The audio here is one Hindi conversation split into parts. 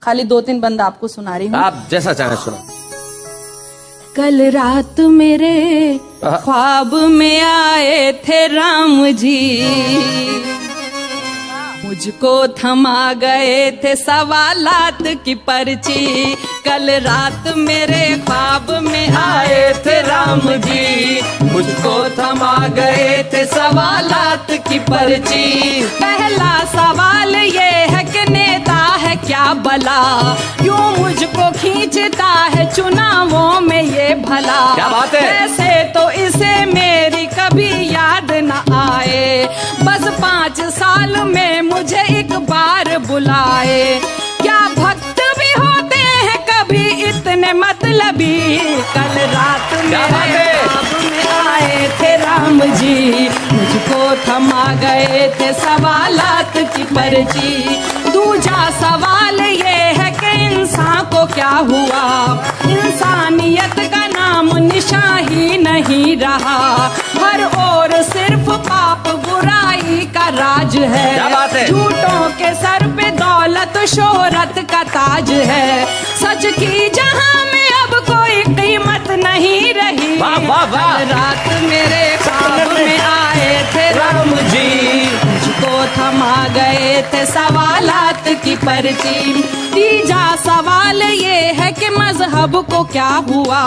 खाली 2-3 बंद आपको सुना रही हूँ। आप जैसा चाहे सुनो। कल रात मेरे ख्वाब में आए थे राम जी, मुझको थमा गए थे सवालात की पर्ची। कल रात मेरे ख्वाब में आए थे राम जी, मुझको थमा गए थे सवालात की पर्ची। पहला सवाल ये है कि नेता है क्या भला, क्यों मुझको खींचता है चुनावों में ये भला। क्या बात है। ऐसे तो इसे मेरी कभी याद न आए, बस 5 साल में मुझे एक बार बुलाए। क्या भक्त भी होते हैं कभी इतने मतलबी। कल रात मेरे ख्वाब में आए थे राम जी, मुझको थमा गए थे सवालात की पर्ची। दूसरा सवाल ये है कि इंसान को क्या हुआ, इंसानियत का नाम निशान ही नहीं रहा। हर ओर सिर्फ पाप बुराई का राज है। क्या बात है। झूठों के सर पे दौलत शोहरत का ताज है। सच की जहां में अब कोई कीमत नहीं रही। वाह वाह वाह। कल रात मेरे ख्वाब में आए थे राम जी, मुझको थमा गए थे सवालात की पर्ची। तीजा सवाल ये है कि मजहब को क्या हुआ,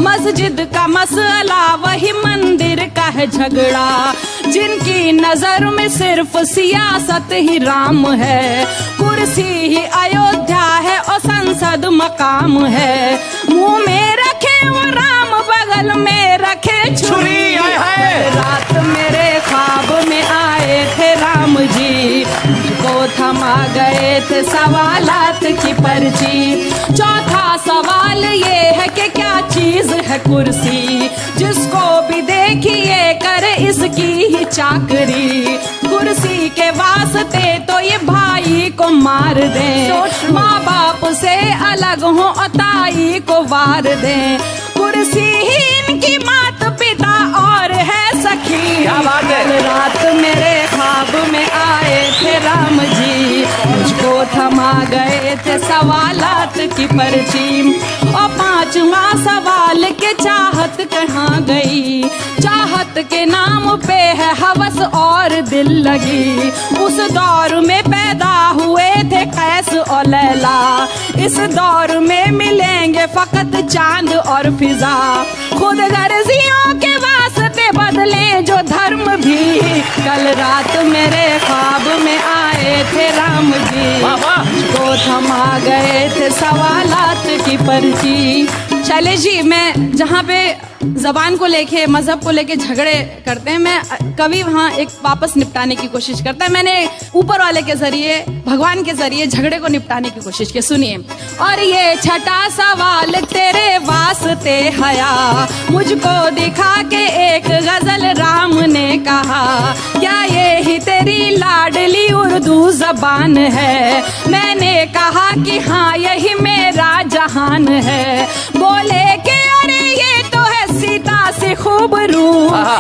मस्जिद का मसला वही मंदिर का है झगड़ा। जिनकी नजर में सिर्फ सियासत ही राम है, कुर्सी ही अयोध्या है और संसद मकाम है। मुंह में रखे वो राम, बगल में रखे छुरी। रात मेरे ख्वाब में आए थे राम जी, मुझको थमा गए थे सवालात की पर्ची। चौथा सवाल ये है कि क्या चीज है कुर्सी, जिसको भी देखिए करे इसकी ही चाकरी। कुर्सी के वास्ते तो ये भाई को मार दें, माँ बाप से अलग हो और ताई को वार दें। कुर्सी ही इनकी मात पिता और है सखी। क्या बात है। कल रात मेरे ख्वाब में आए थे राम जी, मुझको थमा गए थे सवालात की पर्ची। और 5वां सवाल के चाहत कहाँ गई, चाहत के नाम पे है हवस और दिल लगी। उस दौर में पैदा हुए थे कैस और लैला, इस दौर में मिलेंगे फकत चांद और फिजा। खुद गर्जियों के वास्ते बदले जो धर्म भी। कल रात मेरे ख्वाब में आए थे राम जी, मुझको थमा गए थे सवालात की पर्ची। शैलेश जी, मैं जहाँ पे जबान को लेके मजहब को लेके झगड़े करते हैं, मैं कभी वहाँ एक वापस निपटाने की कोशिश करता है। मैंने ऊपर वाले के जरिए, भगवान के जरिए झगड़े को निपटाने की कोशिश की। सुनिए। और ये छठा सवाल तेरे वास्ते हया, मुझको दिखा के एक गजल राम ने कहा। क्या ये ही तेरी लाडली उर्दू जबान है। मैंने कहा कि हाँ यही मेरा जहान है। बोले कि अरे ये तो है सीता से खूबरू,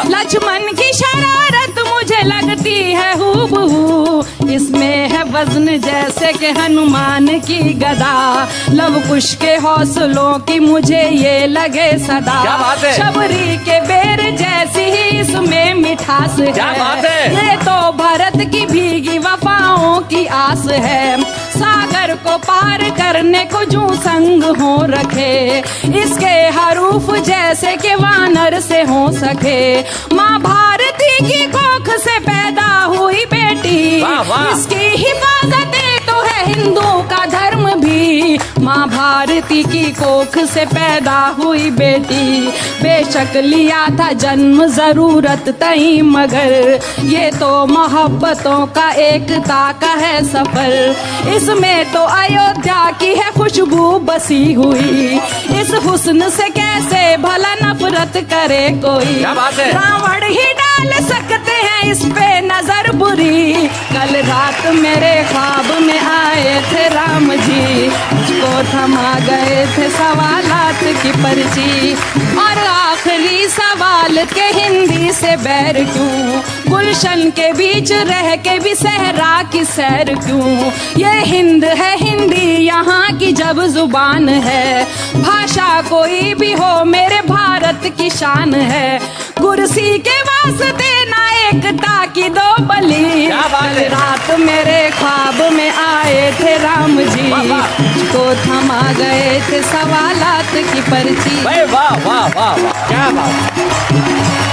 लक्ष्मण की शरारत मुझे लगती है हूबहू। इसमें है वजन जैसे कि हनुमान की गदा, लव कुश के हौसलों की मुझे ये लगे सदा। क्या बात है। शबरी के बेर जैसी ही इसमें मिठास है। क्या बात है। ये तो भरत की भीगी वफाओं की आस है। सागर को पार करने को जू संग हो रखे, इसके हरूफ जैसे कि वानर से हो सके। माँ भारती की कोख से पैदा हुई बेटी, वाह वाह। इसकी हिफाजत तो है हिंदू का धर्म भी। माँ भारती की कोख से पैदा हुई बेटी, बेशक लिया था जन्म जरूरत तई, मगर ये तो मोहब्बतों का एकता का है सफर। इसमें तो अयोध्या की है खुशबू बसी हुई, इस हुस्न से कैसे भला नफरत करे कोई। क्या बात है। रावण ही डाल सकते हैं इस पे नजर बुरी। कल रात मेरे ख्वाब में आए थे राम जी, मुझको थमा गए थे सवालात की पर्ची। और आखिरी सवाल के हिंदी से बैर क्यों, गुलशन के बीच रह के भी सहरा की सैर क्यों। ये हिंद है हिंदी यहाँ की जब जुबान है। भाषा कोई भी हो मेरे भारत की शान है। कुर्सी के वास्ते ना एकता की दो बलि। कल रात मेरे ख्वाब में आए थे राम जी, मुझको थमा गए थे सवालात की पर्ची। वाह वाह वाह वाह, क्या बात।